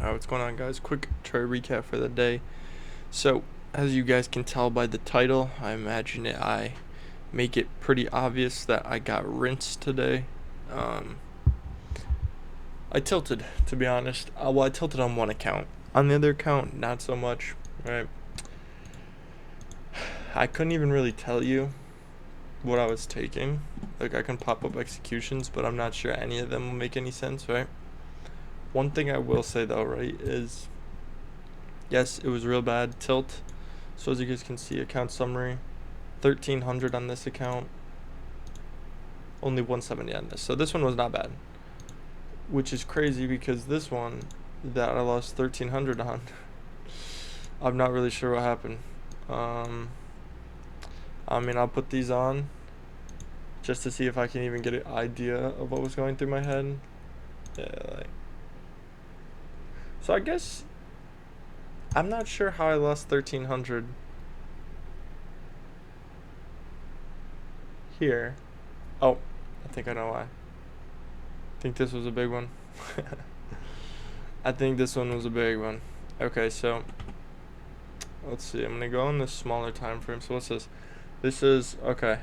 What's going on, guys? Quick trade recap for the day. So, as you guys can tell by the title, I make it pretty obvious that I got rinsed today. Um, I tilted, to be honest. I tilted on one account. On the other account, not so much, right? I couldn't even really tell you what I was taking. Like, I can pop up executions, but I'm not sure any of them will make any sense, right? One thing I will say, though, right, is yes, it was real bad tilt. So as you guys can see, account summary, 1,300 on this account, only 170 on this. So this one was not bad, which is crazy because this one that I lost 1,300 on, I'm not really sure what happened. I'll put these on just to see if I can even get an idea of what was going through my head. Yeah, so I guess I'm not sure how I lost 1,300 here. Oh, I think I know why. I think this was a big one. I think this one was a big one. Okay, so let's see. I'm gonna go on this smaller time frame. So what's this? This is okay.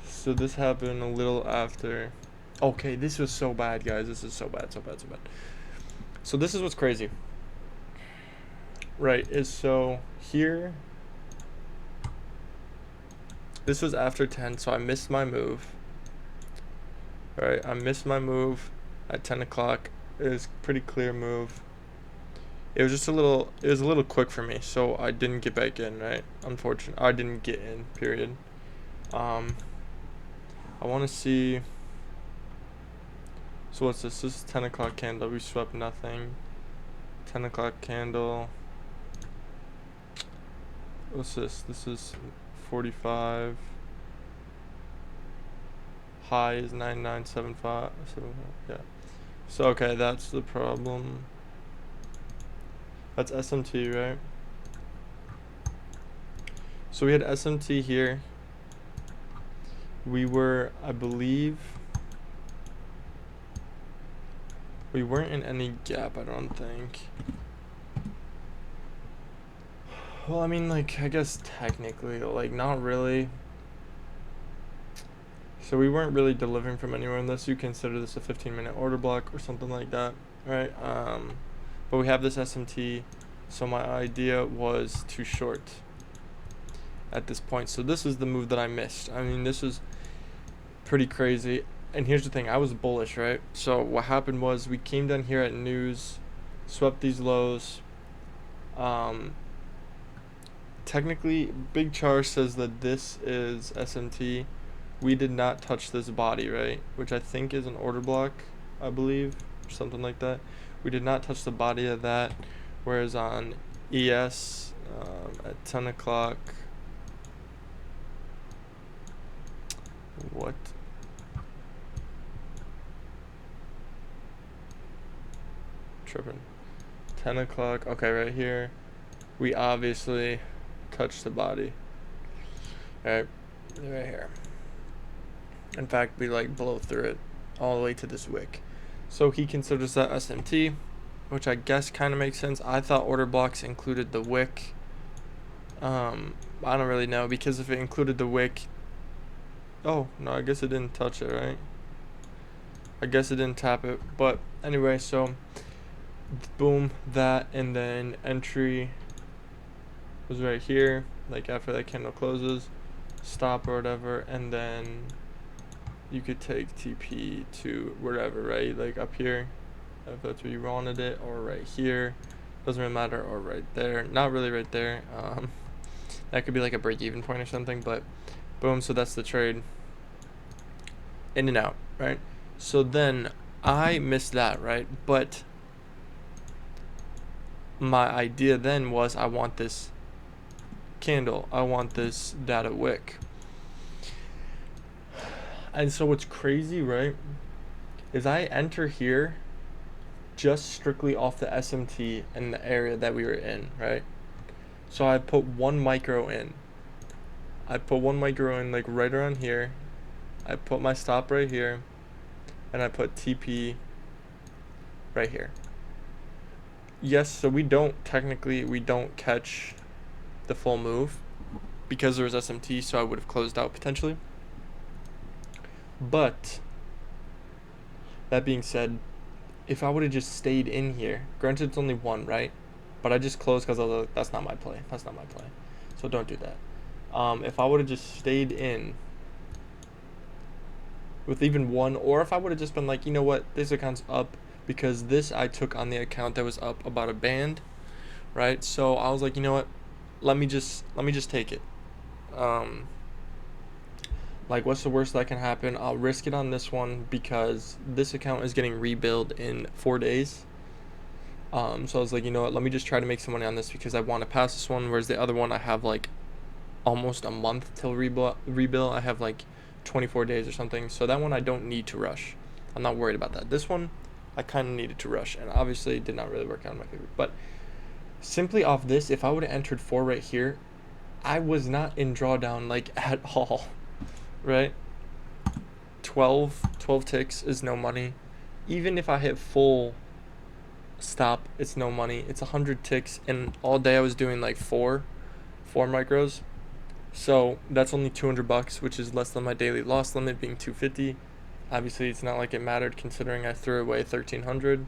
So this happened a little after. Okay, this was so bad, guys. This is so bad, so bad, so bad. So this is what's crazy. Right, is so here. This was after 10, so I missed my move. Alright, I missed my move at 10 o'clock. It was a pretty clear move. It was a little quick for me, so I didn't get back in, right? Unfortunately, I didn't get in, period. I want to see. So what's this? This is 10 o'clock candle. We swept nothing. 10 o'clock candle. What's this? This is 45. High is 9975. Yeah. So okay, that's the problem. That's SMT, right? So we had SMT here. We were, I believe, we weren't in any gap, I don't think. Well, I mean, like, I guess technically, like, not really. So we weren't really delivering from anywhere unless you consider this a 15-minute order block or something like that, right? But we have this SMT, so my idea was to short at this point. So this is the move that I missed. I mean, this is pretty crazy. And here's the thing, I was bullish, right? So what happened was we came down here at news, swept these lows. Technically, Big Char says that this is SMT. We did not touch this body, right? Which I think is an order block, I believe, or something like that. We did not touch the body of that. Whereas on ES at 10 o'clock, what? Tripping. 10 o'clock, okay, right here. We obviously touched the body. Right here. In fact, we like blow through it all the way to this wick. So he considers that SMT, which I guess kind of makes sense. I thought order blocks included the wick. I don't really know, because if it included the wick, oh no, I guess it didn't touch it, right? I guess it didn't tap it, but anyway, so boom, that, and then entry was right here, like after that candle closes, stop or whatever, and then you could take TP to wherever, right? Like up here, if that's where you wanted it, or right here, doesn't really matter, or right there, not really right there. That could be like a break-even point or something, but boom, so that's the trade. In and out, right? So then I missed that, right? But my idea then was I want this candle, I want this data wick. And so what's crazy, right, is I enter here just strictly off the SMT in the area that we were in, right? So I put 1 micro in. I put 1 micro in like right around here. I put my stop right here, and I put TP right here. Yes, so we don't catch the full move because there was SMT, so I would have closed out potentially. But that being said, if I would have just stayed in here, granted it's only one, right? But I just closed because I was like, that's not my play. That's not my play. So don't do that. If I would have just stayed in with even one, or if I would have just been like, you know what, this account's up because this I took on the account that was up about a band, right? So I was like, you know what, let me just take it. Like, what's the worst that can happen? I'll risk it on this one because this account is getting rebuilt in 4 days. So I was like, you know what, let me just try to make some money on this because I want to pass this one, whereas the other one I have like almost a month till rebuild. I have like 24 days or something. So that one I don't need to rush. I'm not worried about that. This one I kind of needed to rush, and obviously it did not really work out in my favor. But simply off this, if I would have entered 4 right here, I was not in drawdown like at all, right? 12 ticks is no money. Even if I hit full stop, it's no money. It's 100 ticks, and all day I was doing like four micros. So that's only $200, which is less than my daily loss limit being 250. Obviously, it's not like it mattered considering I threw away 1,300.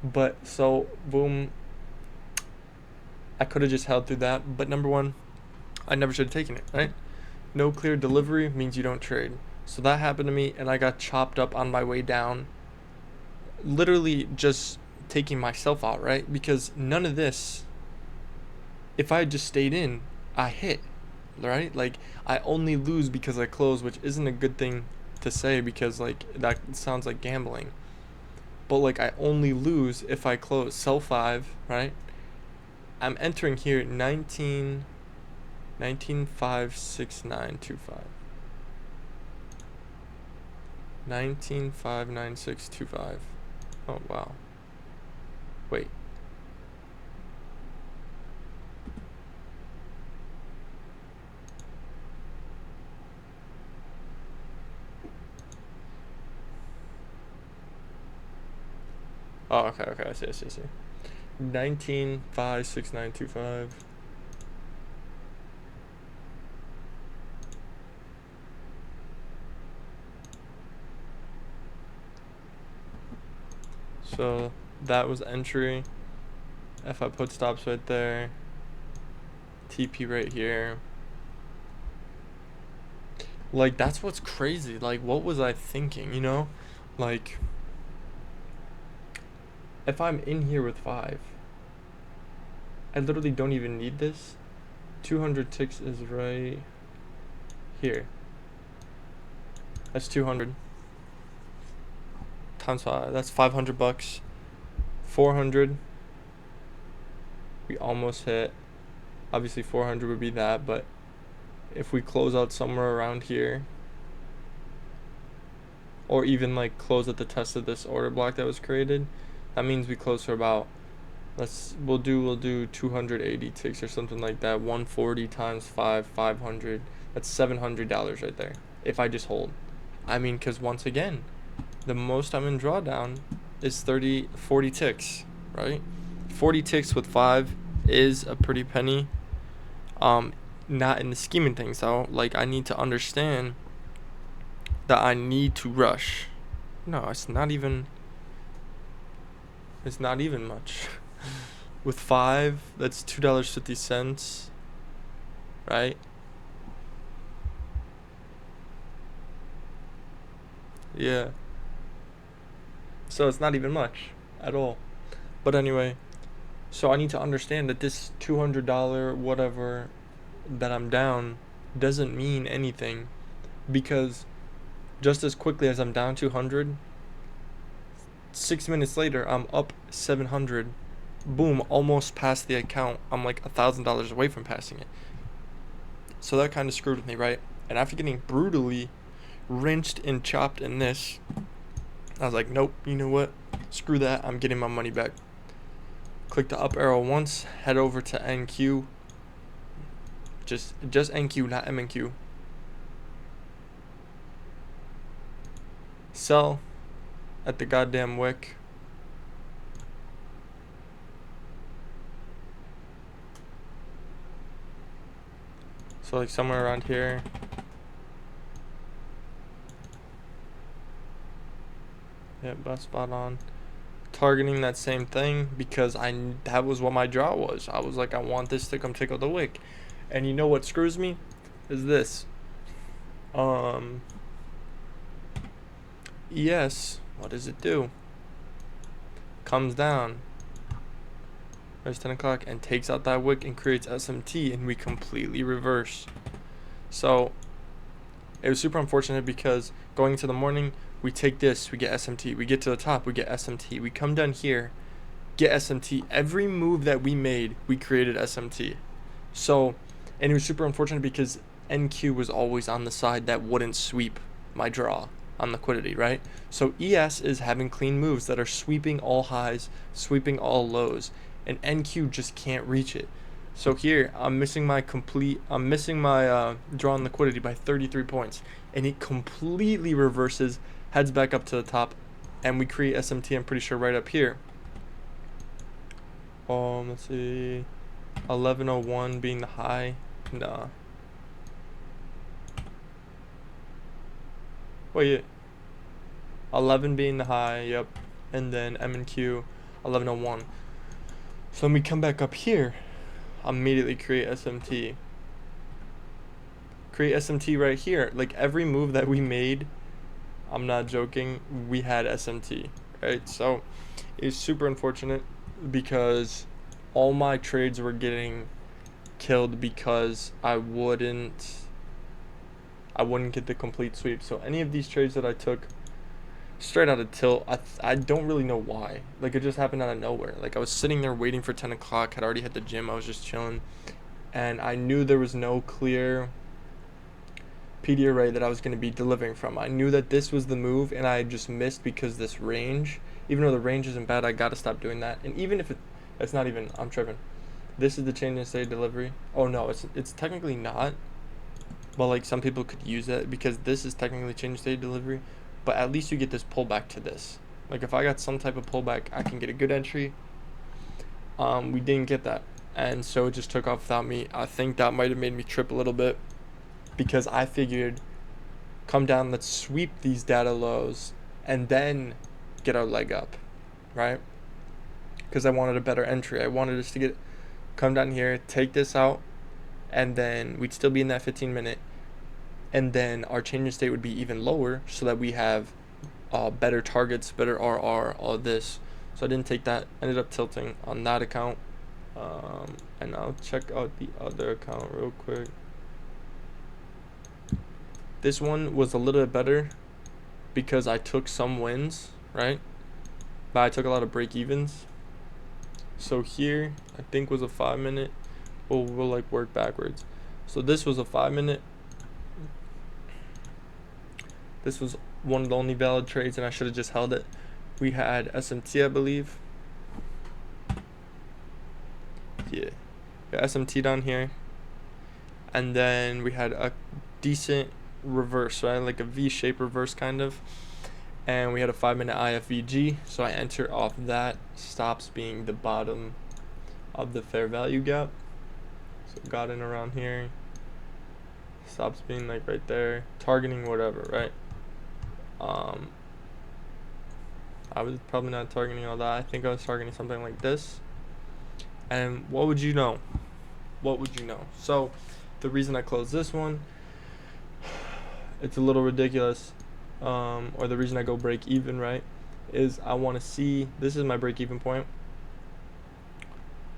But so boom, I could have just held through that. But number one, I never should have taken it, right? No clear delivery means you don't trade. So that happened to me, and I got chopped up on my way down. Literally just taking myself out, right? Because none of this, if I had just stayed in, I hit. Right? Like, I only lose because I close, which isn't a good thing to say because, like, that sounds like gambling. But, like, I only lose if I close. Sell 5, right? I'm entering here 19,569.25. 19,596.25. Oh, wow. Wait. Oh, okay, I see. 19,569.25. So that was entry. If I put stops right there, TP right here. Like, that's what's crazy. Like, what was I thinking, you know? Like, if I'm in here with 5, I literally don't even need this. 200 ticks is right here. That's 200 times 5. That's $500. 400. We almost hit. Obviously, 400 would be that, but if we close out somewhere around here, or even like close at the test of this order block that was created, that means we close for about, we'll do 280 ticks or something like that. 140 times 5, 500. That's $700 right there if I just hold. I mean, because once again, the most I'm in drawdown is 40 ticks, right? 40 ticks with 5 is a pretty penny. Not in the scheme of things though. Like, I need to understand that I need to rush. No, it's not even much. With 5, that's $2.50, right? Yeah. So it's not even much at all. But anyway, so I need to understand that this $200 whatever that I'm down doesn't mean anything, because just as quickly as I'm down 200, 6 minutes later I'm up 700. Boom, almost past the account. I'm like $1,000 away from passing it. So that kind of screwed with me, right? And after getting brutally rinsed and chopped in this, I was like, nope, you know what? Screw that. I'm getting my money back. Click the up arrow once, head over to NQ. Just NQ, not MNQ. Sell at the goddamn wick. So like somewhere around here. Yeah, about spot on. Targeting that same thing because that was what my draw was. I was like, I want this to come tickle the wick. And you know what screws me? Is this. ES, what does it do? Comes down. There's 10 o'clock and takes out that wick and creates SMT, and we completely reverse. So it was super unfortunate because going into the morning, we take this, we get SMT. We get to the top, we get SMT. We come down here, get SMT. Every move that we made, we created SMT. So, and it was super unfortunate because NQ was always on the side that wouldn't sweep my draw on liquidity, right? So ES is having clean moves that are sweeping all highs, sweeping all lows, and NQ just can't reach it. So here, I'm missing my draw on liquidity by 33 points, and it completely reverses, heads back up to the top, and we create SMT, I'm pretty sure, right up here. Let's see, 1101 being the high. Nah. Wait, 11 being the high, yep, and then M and Q, 1101. So when we come back up here, immediately create SMT. Create SMT right here. Like every move that we made, I'm not joking, we had SMT, right? So it's super unfortunate because all my trades were getting killed because I wouldn't get the complete sweep. So any of these trades that I took straight out of tilt, I don't really know why. Like it just happened out of nowhere. Like I was sitting there waiting for 10 o'clock, had already hit the gym, I was just chilling, and I knew there was no clear PD array that I was going to be delivering from. I knew that this was the move, and I just missed because this range, even though the range isn't bad, I got to stop doing that. And even if it's not even, I'm tripping. This is the change in state delivery. Oh no, it's technically not. But like some people could use it because this is technically change in state delivery. But at least you get this pullback to this. Like if I got some type of pullback, I can get a good entry. We didn't get that, and so it just took off without me. I think that might have made me trip a little bit because I figured, come down, let's sweep these data lows, and then get our leg up, right? Because I wanted a better entry. I wanted us to come down here, take this out, and then we'd still be in that 15-minute, and then our change in state would be even lower so that we have better targets, better RR, all this. So I didn't take that. Ended up tilting on that account. And I'll check out the other account real quick. This one was a little bit better because I took some wins, right? But I took a lot of break evens. So here, I think was a 5-minute. We'll like work backwards. So this was a 5-minute. This was one of the only valid trades, and I should have just held it. We had SMT, I believe. Yeah, SMT down here, and then we had a decent reverse, right? Like a V-shaped reverse kind of. And we had a 5-minute IFVG, so I enter off that. Stops being the bottom of the fair value gap. So got in around here. Stops being like right there. Targeting whatever, right? I was probably not targeting all that. I think I was targeting something like this. And what would you know? What would you know? So the reason I closed this one, it's a little ridiculous, or the reason I go break even, right, is I want to see, this is my break even point,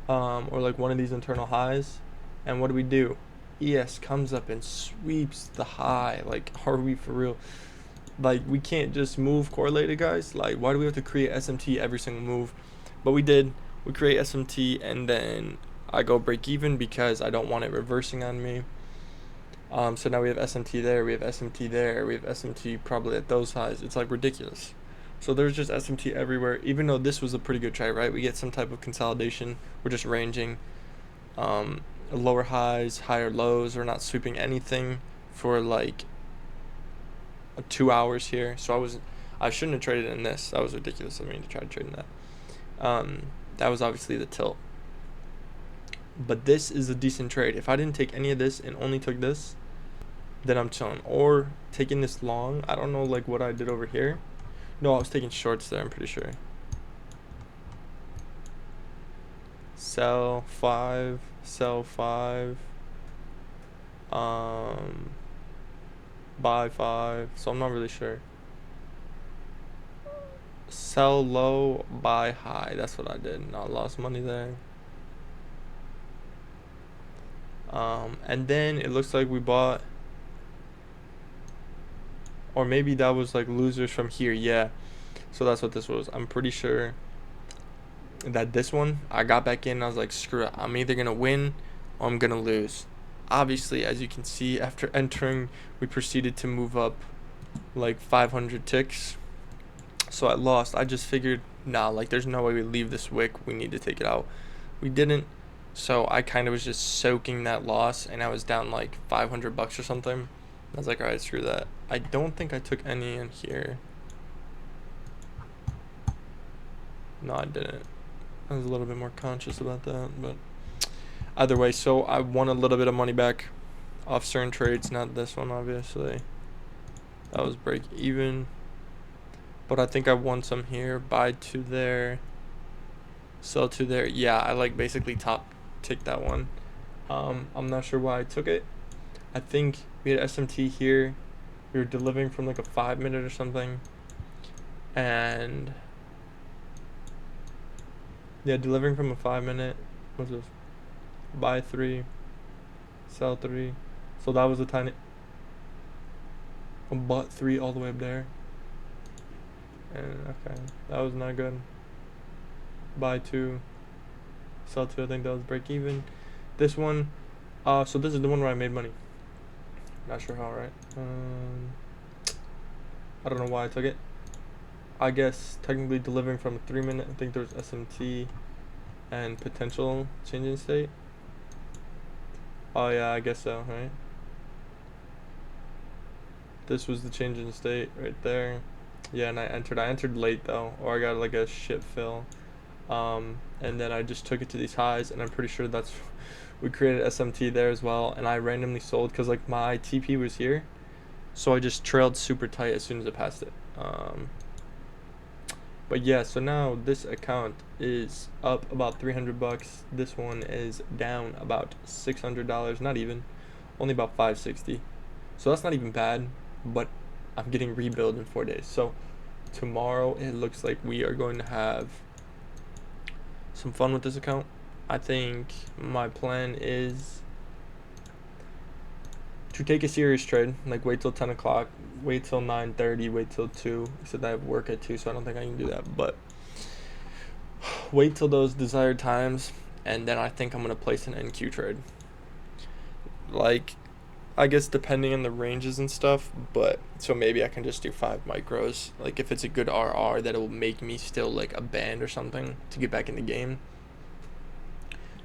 or like one of these internal highs, and what do? ES comes up and sweeps the high. Like, are we for real? Like, we can't just move correlated, guys. Like, why do we have to create SMT every single move? But we did. We create SMT, and then I go break even because I don't want it reversing on me. So now we have SMT there, we have SMT there, we have SMT probably at those highs. It's like ridiculous. So there's just SMT everywhere, even though this was a pretty good trade, right? We get some type of consolidation. We're just ranging lower highs, higher lows. We're not sweeping anything for like 2 hours here. So I shouldn't have traded in this. That was ridiculous of me to try to trade in that. That was obviously the tilt. But this is a decent trade. If I didn't take any of this and only took this, then I'm chilling. Or taking this long. I don't know like what I did over here. No, I was taking shorts there, I'm pretty sure. Sell 5, sell 5. Buy 5. So I'm not really sure. Sell low, buy high. That's what I did. And I lost money there. And then it looks like we bought, or maybe that was like losers from here. Yeah. So that's what this was. I'm pretty sure that this one, I got back in and I was like, screw it. I'm either going to win or I'm going to lose. Obviously, as you can see, after entering, we proceeded to move up like 500 ticks. So I lost. I just figured, nah, like there's no way we leave this wick. We need to take it out. We didn't. So I kind of was just soaking that loss, and I was down like 500 bucks or something. I was like, all right, screw that. I don't think I took any in here. No, I didn't. I was a little bit more conscious about that, but either way, so I won a little bit of money back off certain trades, not this one, obviously. That was break even. But I think I won some here. Buy 2 there. Sell 2 there. Yeah, I like basically top tick that one. I'm not sure why I took it. I think we had SMT here. We were delivering from like a 5-minute or something. And yeah, delivering from a 5-minute. What's this? Buy 3. Sell 3. So that was a tiny. Bought 3 all the way up there. And okay, that was not good. Buy 2. Sell 2. I think that was break even. This one, so this is the one where I made money. Not sure how, right? I don't know why I took it. I guess technically delivering from a 3-minute. I think there's SMT and potential change in state. Oh yeah, I guess so, right? This was the change in state right there. Yeah, and I entered late though, or I got like a shit fill. And then I just took it to these highs, and I'm pretty sure that's, we created SMT there as well, and I randomly sold because like my TP was here, so I just trailed super tight as soon as I passed it. But yeah, so now this account is up about 300 bucks. This one is down about $600, not even, only about 560. So that's not even bad, but I'm getting rebuild in 4 days. So tomorrow it looks like we are going to have some fun with this account. I think my plan is to take a serious trade, like wait till 10 o'clock, wait till 9:30, wait till 2, except I have work at 2, so I don't think I can do that, but wait till those desired times, and then I think I'm going to place an NQ trade. Like, I guess depending on the ranges and stuff, but so maybe I can just do 5 micros, like if it's a good RR that will make me still like a band or something to get back in the game.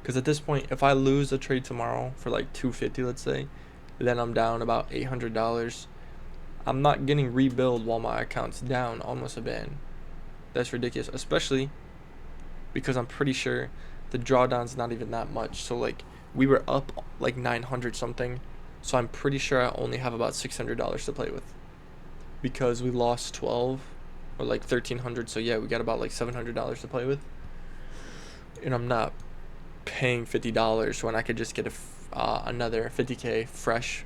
Because at this point, if I lose a trade tomorrow for like 250, let's say, then I'm down about $800. I'm not getting rebuild while my account's down almost a band. That's ridiculous, especially because I'm pretty sure the drawdown's not even that much. So like we were up like 900 something, so I'm pretty sure I only have about $600 to play with because we lost 12 or like 1300. So yeah, we got about like $700 to play with, and I'm not paying $50 when I could just get another 50k fresh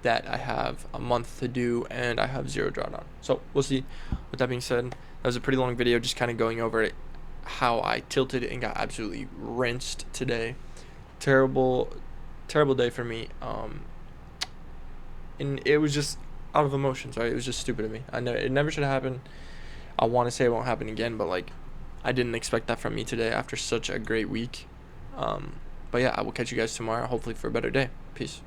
that I have a month to do and I have 0 drawdown. So we'll see. With that being said, that was a pretty long video just kind of going over it, how I tilted and got absolutely rinsed today. Terrible day for me. And it was just out of emotions, right? It was just stupid of me. I know it never should have happened. I want to say it won't happen again, but like I didn't expect that from me today after such a great week. But yeah, I will catch you guys tomorrow, hopefully for a better day. Peace.